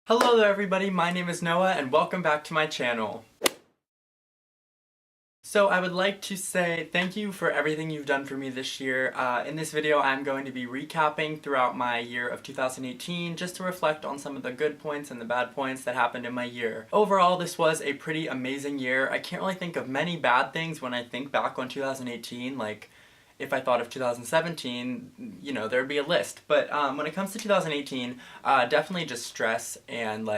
Hello there everybody, my name is Noah and welcome back to my channel. So I would like to say thank you for everything you've done for me this year. In this video I'm going to be recapping throughout my year of 2018 just to reflect on some of the good points and the bad points that happened in my year. Overall, this was a pretty amazing year. I can't really think of many bad things when I think back on 2018, like if I thought of 2017, you know, there'd be a list. But when it comes to 2018, definitely just stress and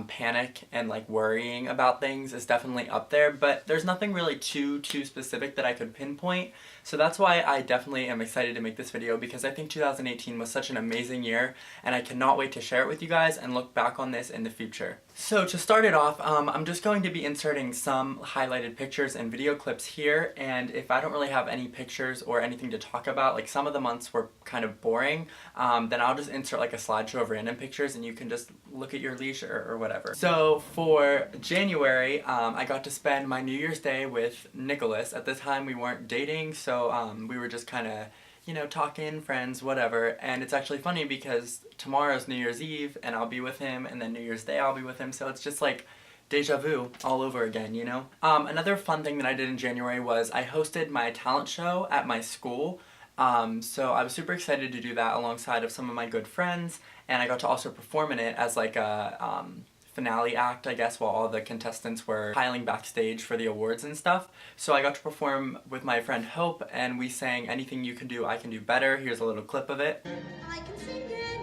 panic and worrying about things is definitely up there, but there's nothing really too specific that I could pinpoint. So that's why I definitely am excited to make this video, because I think 2018 was such an amazing year and I cannot wait to share it with you guys and look back on this in the future. So to start it off, I'm just going to be inserting some highlighted pictures and video clips here, and if I don't really have any pictures or anything to talk about, like some of the months were kind of boring, then I'll just insert like a slideshow of random pictures and you can just look at your leisure or whatever. So for January, I got to spend my New Year's Day with Nicholas. At the time we weren't dating, so we were just kind of, you know, talking, friends, whatever. And it's actually funny because tomorrow's New Year's Eve and I'll be with him, and then New Year's Day I'll be with him, so it's just like deja vu all over again, you know? Another fun thing that I did in January was I hosted my talent show at my school. So I was super excited to do that alongside of some of my good friends, and I got to also perform in it as like a finale act, I guess, while all the contestants were piling backstage for the awards and stuff. So I got to perform with my friend Hope, and we sang Anything You Can Do, I Can Do Better. Here's a little clip of it. I can sing it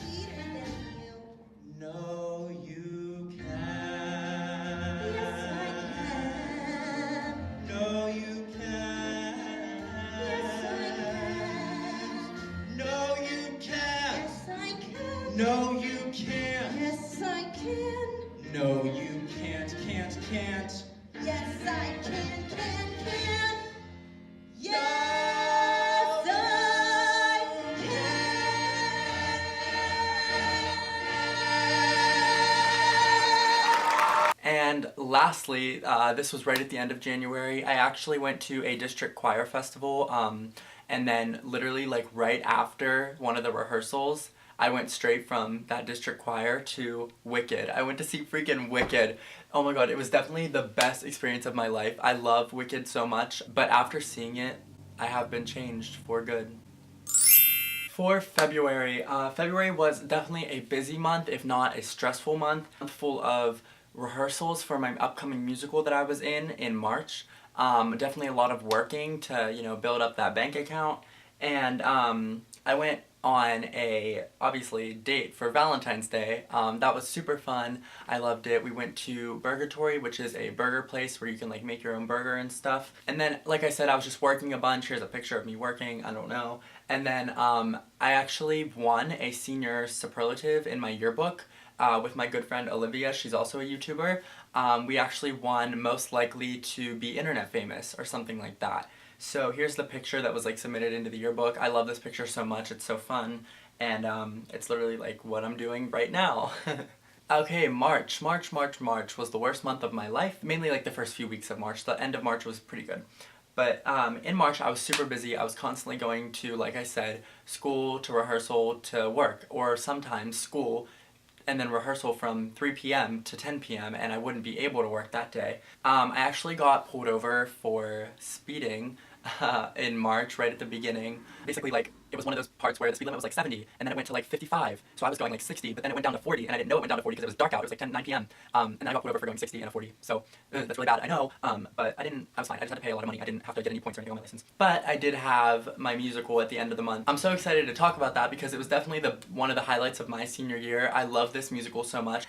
sweeter than you. No, you can. Yes, I can. No, you can. Yes, I can. No, you can. Yes, I can. No, you can't. Yes, I can. No, you can't. Yes, I can. Yes, I can. And lastly, this was right at the end of January, I actually went to a district choir festival, and then literally like right after one of the rehearsals, I went straight from that district choir to Wicked. I went to see freaking Wicked. Oh my god, it was definitely the best experience of my life. I love Wicked so much, but after seeing it, I have been changed for good. For February, February was definitely a busy month, if not a stressful month, full of rehearsals for my upcoming musical that I was in March. Definitely a lot of working to, you know, build up that bank account, and I went on a, obviously, date for Valentine's Day. That was super fun. I loved it. We went to Burgatory, which is a burger place where you can like make your own burger and stuff. And then, like I said, I was just working a bunch. Here's a picture of me working, I don't know. And then I actually won a senior superlative in my yearbook with my good friend Olivia. She's also a YouTuber. We actually won most likely to be internet famous or something like that. So here's the picture that was like submitted into the yearbook. I love this picture so much, it's so fun, and it's literally like what I'm doing right now. Okay, March was the worst month of my life, mainly like the first few weeks of March. The end of March was pretty good. But in March I was super busy. I was constantly going to, like I said, school to rehearsal to work, or sometimes school and then rehearsal from 3 p.m. to 10 p.m. and I wouldn't be able to work that day. I actually got pulled over for speeding in March, right at the beginning. Basically, like, it was one of those parts where the speed limit was like 70, and then it went to like 55, so I was going like 60, but then it went down to 40, and I didn't know it went down to 40 because it was dark out. It was like 9 p.m. And then I got pulled over for going 60 and a 40, so that's really bad, I know, but I was fine. I just had to pay a lot of money. I didn't have to get any points or anything on my license. But I did have my musical at the end of the month. I'm so excited to talk about that because it was definitely one of the highlights of my senior year. I love this musical so much.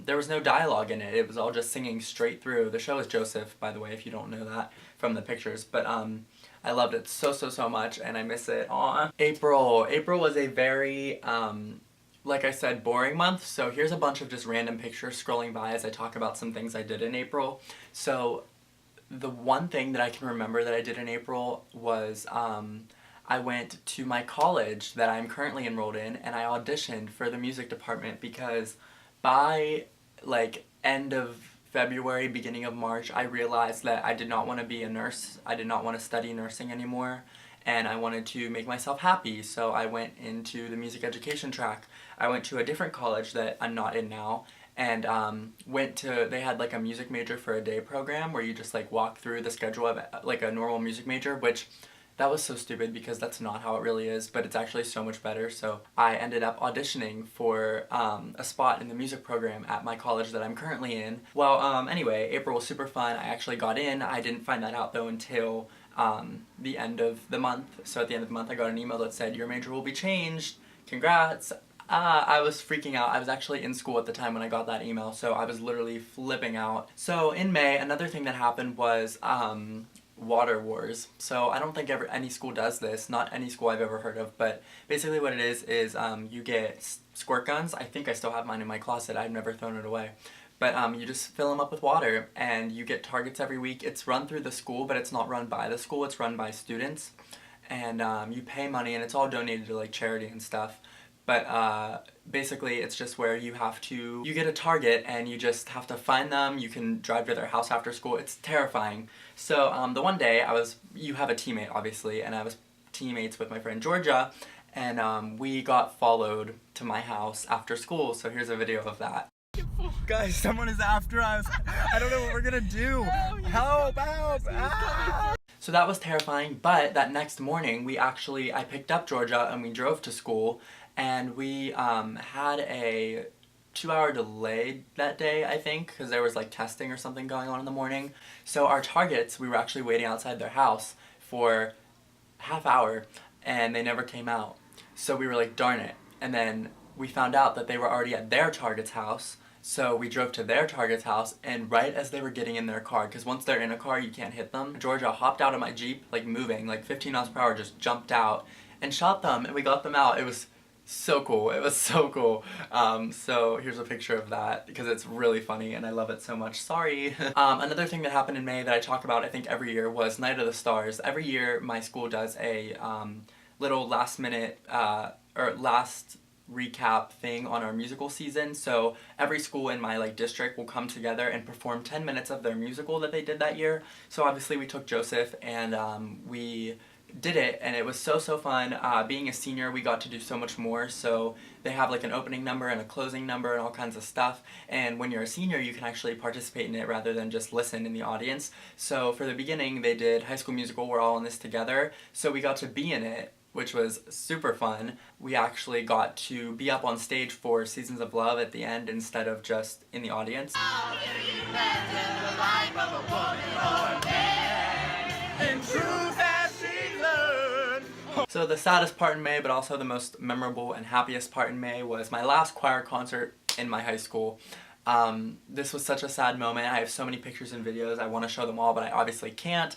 There was no dialogue in it. It was all just singing straight through. The show is Joseph, by the way, if you don't know that from the pictures, but I loved it so much, and I miss it. Aww. April was a very, like I said, boring month, so here's a bunch of just random pictures scrolling by as I talk about some things I did in April. So, the one thing that I can remember that I did in April was, I went to my college that I'm currently enrolled in, and I auditioned for the music department because by, like, end of February, beginning of March, I realized that I did not want to be a nurse. I did not want to study nursing anymore, and I wanted to make myself happy, so I went into the music education track. I went to a different college that I'm not in now, and they had like a music major for a day program where you just like walk through the schedule of like a normal music major, which that was so stupid because that's not how it really is, but it's actually so much better. So I ended up auditioning for a spot in the music program at my college that I'm currently in. Well, anyway, April was super fun. I actually got in. I didn't find that out though until the end of the month. So at the end of the month I got an email that said, your major will be changed. Congrats. I was freaking out. I was actually in school at the time when I got that email, so I was literally flipping out. So in May, another thing that happened was water wars. So I don't think any school does this, not any school I've ever heard of, but basically what it is you get squirt guns. I think I still have mine in my closet. I've never thrown it away. But you just fill them up with water, and you get targets every week. It's run through the school, but it's not run by the school. It's run by students, and you pay money, and it's all donated to like charity and stuff. But basically it's just where you get a target and you just have to find them. You can drive to their house after school. It's terrifying. So the one day you have a teammate obviously, and I was teammates with my friend Georgia, and we got followed to my house after school. So here's a video of that. Guys, someone is after us. I don't know what we're gonna do. Help, help, ah! So that was terrifying, but that next morning I picked up Georgia and we drove to school, and we had a 2-hour delay that day, I think, because there was like testing or something going on in the morning. So our targets, we were actually waiting outside their house for half hour and they never came out. So we were like, darn it. And then we found out that they were already at their target's house. So we drove to their target's house, and right as they were getting in their car, because once they're in a car you can't hit them, Georgia hopped out of my Jeep, like moving, like 15 miles per hour, just jumped out and shot them, and we got them out. It was so cool. It was so cool. So here's a picture of that because it's really funny and I love it so much. Sorry. Another thing that happened in May that I talk about I think every year was Night of the Stars. Every year my school does a little last minute or last recap thing on our musical season. So every school in my district will come together and perform 10 minutes of their musical that they did that year. So obviously we took Joseph and we did it, and it was so fun. Being a senior, we got to do so much more. So they have like an opening number and a closing number and all kinds of stuff, and when you're a senior you can actually participate in it rather than just listen in the audience. So for the beginning they did High School Musical, we're all in this together, so we got to be in it, which was super fun. We actually got to be up on stage for Seasons of Love at the end instead of just in the audience. So the saddest part in May, but also the most memorable and happiest part in May, was my last choir concert in my high school. This was such a sad moment. I have so many pictures and videos. I want to show them all, but I obviously can't.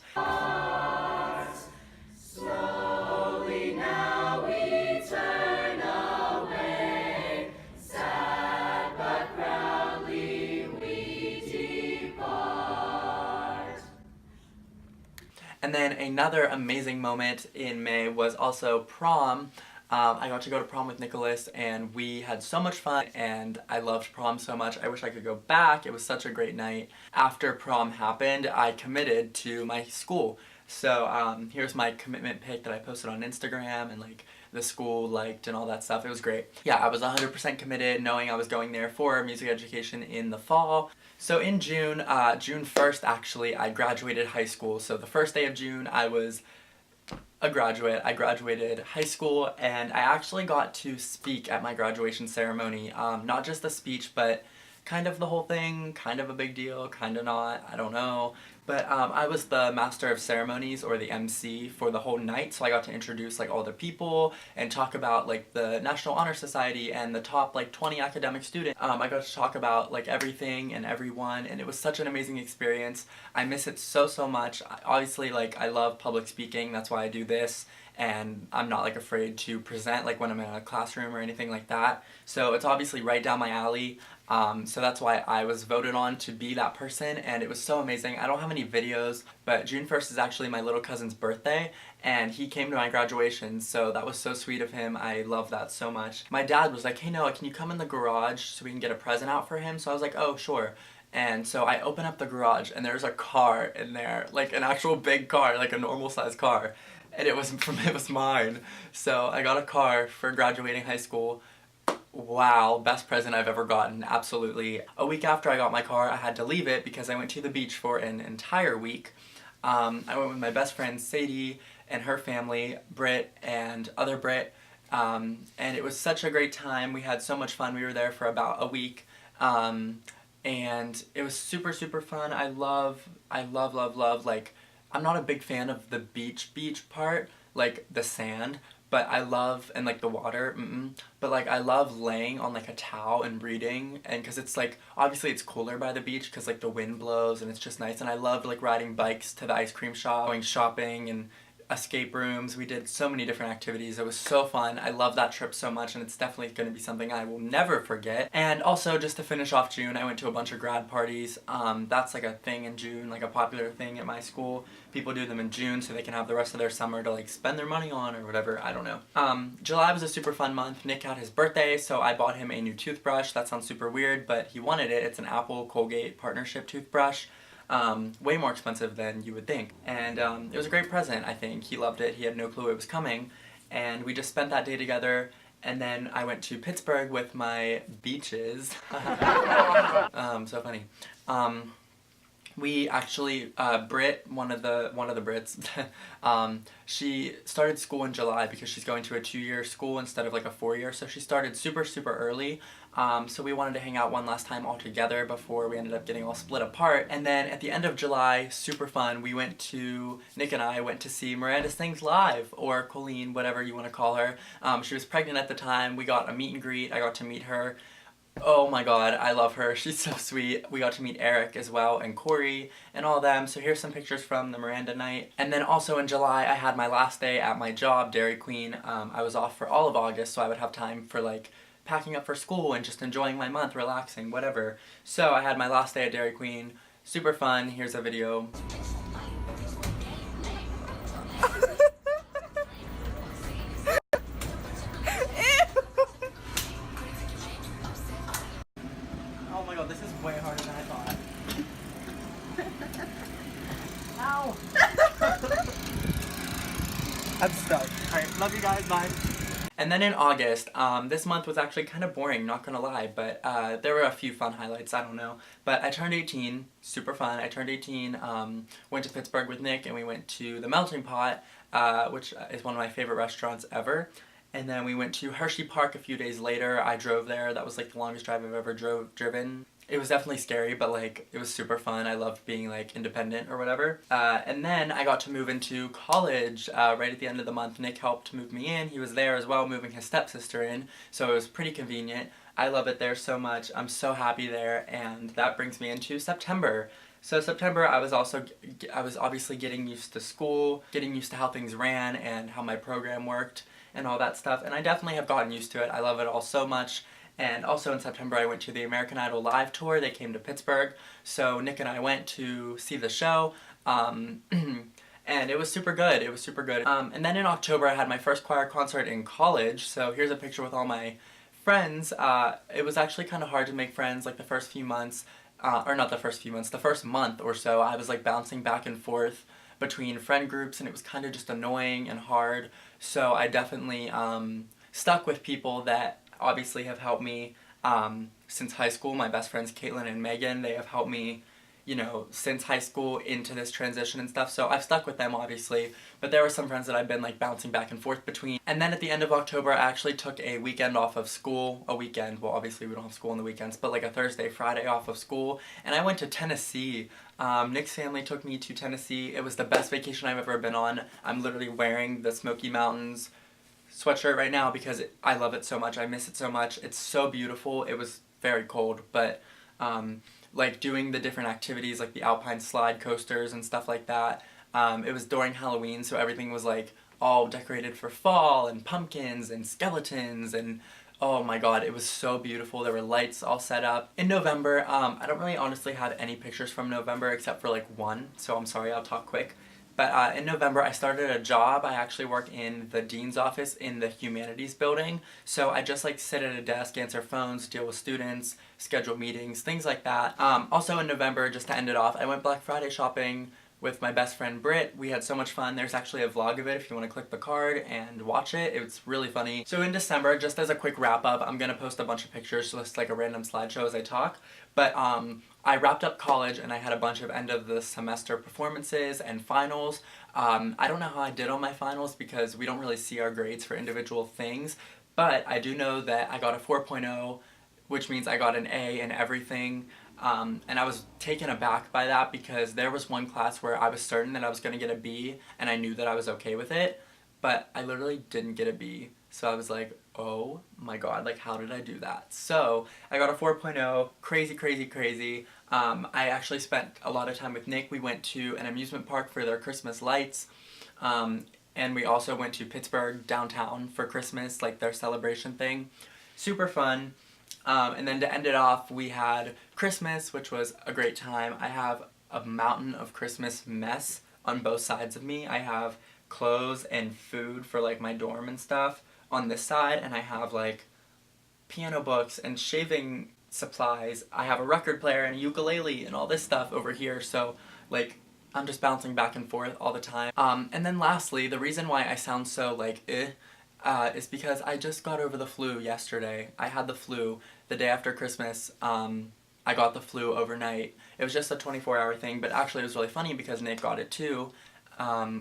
Slowly now we turn away, sad but proudly we depart. And then another amazing moment in May was also prom. I got to go to prom with Nicholas and we had so much fun, and I loved prom so much. I wish I could go back. It was such a great night. After prom happened, I committed to my school. So here's my commitment pic that I posted on Instagram, and the school liked and all that stuff. It was great. Yeah, I was 100% committed, knowing I was going there for music education in the fall. So in June, June 1st actually, I graduated high school. So the first day of June, I was a graduate. I graduated high school, and I actually got to speak at my graduation ceremony. Not just the speech, but kind of the whole thing, kind of a big deal, kind of not, I don't know. But I was the master of ceremonies, or the MC, for the whole night, so I got to introduce all the people and talk about the National Honor Society and the top 20 academic students. I got to talk about everything and everyone, and it was such an amazing experience. I miss it so much. Obviously I love public speaking, that's why I do this, and I'm not afraid to present when I'm in a classroom or anything like that. So it's obviously right down my alley. So that's why I was voted on to be that person, and it was so amazing. I don't have any videos, but June 1st is actually my little cousin's birthday, and he came to my graduation, so that was so sweet of him. I love that so much. My dad was like, hey Noah, can you come in the garage so we can get a present out for him? So I was like, oh sure. And so I open up the garage and there's a car in there, an actual big car, a normal sized car. and it was mine. So I got a car for graduating high school. Wow, best present I've ever gotten, absolutely. A week after I got my car, I had to leave it because I went to the beach for an entire week. I went with my best friend Sadie and her family, Britt and other Britt, and it was such a great time. We had so much fun. We were there for about a week, and it was super, super fun. I love, like, I'm not a big fan of the beach part, like the sand, but I love, and like the water, but like I love laying on like a towel and reading, and because it's like, obviously it's cooler by the beach because like the wind blows and it's just nice, and I loved like riding bikes to the ice cream shop, going shopping and escape rooms. We did so many different activities. It was so fun. I love that trip so much, and it's definitely going to be something I will never forget. And also, just to finish off June, I went to a bunch of grad parties. That's like a thing in June, like a popular thing at my school. People do them in June so they can have the rest of their summer to like spend their money on or whatever. I don't know. July was a super fun month. Nick had his birthday, so I bought him a new toothbrush. That sounds super weird, but he wanted it. It's an Apple Colgate partnership toothbrush. Way more expensive than you would think. And it was a great present, I think. He loved it. He had no clue it was coming. And we just spent that day together. And then I went to Pittsburgh with my beaches. So funny. We actually, Britt, one of the Brits, she started school in July because she's going to a 2-year school instead of like a 4-year, so she started super, super early. So we wanted to hang out one last time all together before we ended up getting all split apart. And then at the end of July, super fun, Nick and I went to see Miranda Sings live, or Colleen, whatever you want to call her. She was pregnant at the time. We got a meet and greet. I got to meet her. Oh my god, I love her. She's so sweet. We got to meet Eric as well, and Corey, and all them. So here's some pictures from the Miranda night. And then also in July, I had my last day at my job, Dairy Queen. I was off for all of August, so I would have time for like packing up for school and just enjoying my month, relaxing, whatever. So I had my last day at Dairy Queen. Super fun. Here's a video. Oh my god, this is way harder than I thought. Ow! I'm stuck. Alright, love you guys, bye. And then in August, this month was actually kind of boring, not gonna lie, but there were a few fun highlights, I don't know. But I turned 18, super fun. I turned 18, went to Pittsburgh with Nick, and we went to the Melting Pot, which is one of my favorite restaurants ever. And then we went to Hershey Park a few days later. I drove there. That was like the longest drive I've ever driven. It was definitely scary, but like it was super fun. I loved being like independent or whatever. And then I got to move into college right at the end of the month. Nick helped move me in. He was there as well, moving his stepsister in, so it was pretty convenient. I love it there so much. I'm so happy there, and that brings me into September. So September, I was obviously getting used to school, getting used to how things ran and how my program worked and all that stuff, and I definitely have gotten used to it. I love it all so much. And also in September, I went to the American Idol live tour. They came to Pittsburgh, so Nick and I went to see the show, and it was super good. It was super good. And then in October, I had my first choir concert in college, so here's a picture with all my friends. It was actually kind of hard to make friends like the first few months, or not the first few months, the first month or so. I was like bouncing back and forth between friend groups, and it was kind of just annoying and hard. So I definitely stuck with people that obviously have helped me since high school. My best friends Caitlin and Megan, they have helped me, you know, since high school into this transition and stuff, so I've stuck with them obviously, but there were some friends that I've been like bouncing back and forth between. And then at the end of October, I actually took a weekend off of school, well obviously we don't have school on the weekends, but like a Thursday, Friday off of school, and I went to Tennessee. Nick's family took me to Tennessee. It was the best vacation I've ever been on. I'm literally wearing the Smoky Mountains sweatshirt right now because I love it so much. I miss it so much. It's so beautiful. It was very cold, but like doing the different activities like the alpine slide coasters and stuff like that. It was during Halloween, so everything was like all decorated for fall, and pumpkins and skeletons, and oh my god, it was so beautiful. There were lights all set up. In November, I don't really honestly have any pictures from November except for like one, so I'm sorry, I'll talk quick. But in November, I started a job. I actually work in the dean's office in the humanities building. So I just like sit at a desk, answer phones, deal with students, schedule meetings, things like that. Also in November, just to end it off, I went Black Friday shopping with my best friend Britt. We had so much fun. There's actually a vlog of it if you want to click the card and watch it. It's really funny. So in December, just as a quick wrap up, I'm gonna post a bunch of pictures, just like a random slideshow as I talk. But I wrapped up college and I had a bunch of end of the semester performances and finals. I don't know how I did on my finals because we don't really see our grades for individual things, but I do know that I got a 4.0, which means I got an A in everything. And I was taken aback by that because there was one class where I was certain that I was going to get a B and I knew that I was okay with it, but I literally didn't get a B. So I was like, oh my god, like how did I do that? So I got a 4.0, crazy, crazy, crazy. I actually spent a lot of time with Nick. We went to an amusement park for their Christmas lights. And we also went to Pittsburgh downtown for Christmas, like their celebration thing. Super fun. And then to end it off, we had Christmas, which was a great time. I have a mountain of Christmas mess on both sides of me. I have clothes and food for like my dorm and stuff on this side, and I have like piano books and shaving supplies. I have a record player and a ukulele and all this stuff over here, so like I'm just bouncing back and forth all the time. And then lastly, the reason why I sound so like is because I just got over the flu yesterday. I had the flu the day after Christmas. I got the flu overnight. It was just a 24-hour thing, but actually it was really funny because Nick got it too.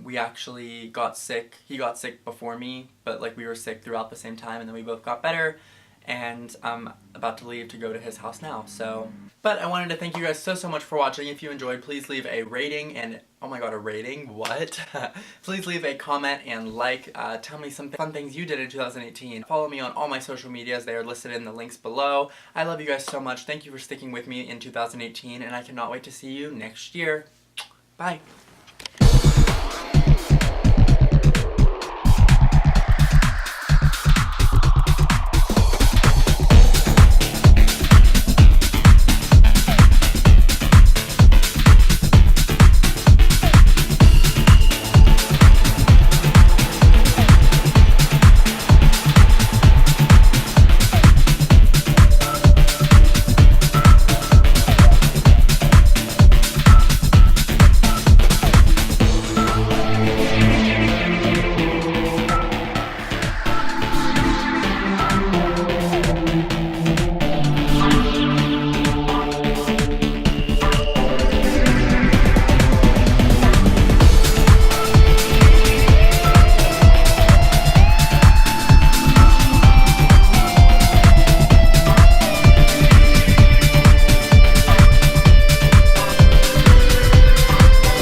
We actually got sick. He got sick before me, but like we were sick throughout the same time, and then we both got better, and I'm about to leave to go to his house now, so. But I wanted to thank you guys so much for watching. If you enjoyed, please leave a rating and, oh my god, a rating? What? Please leave a comment and like. Tell me some fun things you did in 2018. Follow me on all my social medias. They are listed in the links below. I love you guys so much. Thank you for sticking with me in 2018, and I cannot wait to see you next year. Bye.